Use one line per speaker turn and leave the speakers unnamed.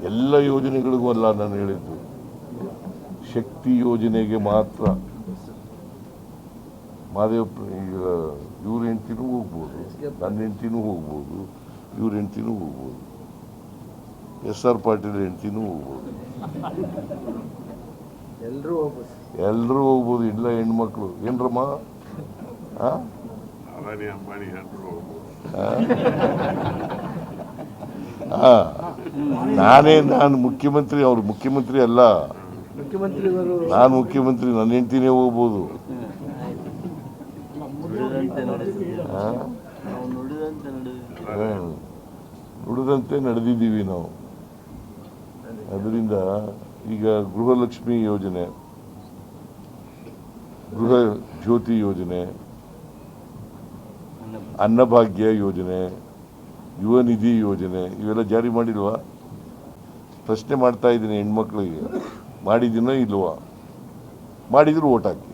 ಎಲ್ಲ ಯೋಜನೆಗಳಿಗೂ ಅಲ್ಲ ನಾನು ಹೇಳಿದ್ದು, ಶಕ್ತಿ ಯೋಜನೆಗೆ ಮಾತ್ರ. ಮಾದೇವಪ್ಪ ಈಗ ಇವ್ರ ಹೆಂಡ್ತಿನೂ ಹೋಗ್ಬೋದು, ನನ್ನ ಹೆಂಡ್ತಿನೂ ಹೋಗ್ಬೋದು, ಇವ್ರ ಹೆಂಡ್ತಿನೂ ಹೋಗ್ಬೋದು, SR ಪಾಟೀಲ್ ಹೆಂಡ್ತಿನೂ ಹೋಗ್ಬೋದು, ಎಲ್ಲರೂ ಹೋಗ್ಬೋದು. ಇಲ್ಲ ಹೆಣ್ಮಕ್ಳು ಏನ್ರಮ್ಮ, ನಾನು ಮುಖ್ಯಮಂತ್ರಿ, ಅವ್ರು ಮುಖ್ಯಮಂತ್ರಿ ಅಲ್ಲ, ನಾನು ಮುಖ್ಯಮಂತ್ರಿ, ನನ್ನ ಹೆಂಡ್ತಿನೇ ಹೋಗ್ಬೋದು. ನುಡಿದಂತೆ ನಡೆದಿದ್ದೀವಿ ನಾವು. ಅದರಿಂದ ಈಗ ಗೃಹಲಕ್ಷ್ಮಿ ಯೋಜನೆ, ಗೃಹ ಜ್ಯೋತಿ ಯೋಜನೆ, ಅನ್ನಭಾಗ್ಯ ಯೋಜನೆ, ಯುವ ನಿಧಿ ಯೋಜನೆ ಇವೆಲ್ಲ ಜಾರಿ ಮಾಡಿಲ್ವಾ? ಪ್ರಶ್ನೆ ಮಾಡ್ತಾ ಇದ್ದೀನಿ ಹೆಣ್ಮಕ್ಳಿಗೆ, ಮಾಡಿದ್ದೀನೋ ಇಲ್ವಾ? ಮಾಡಿದ್ರು ಓಟ್ ಹಾಕಿ.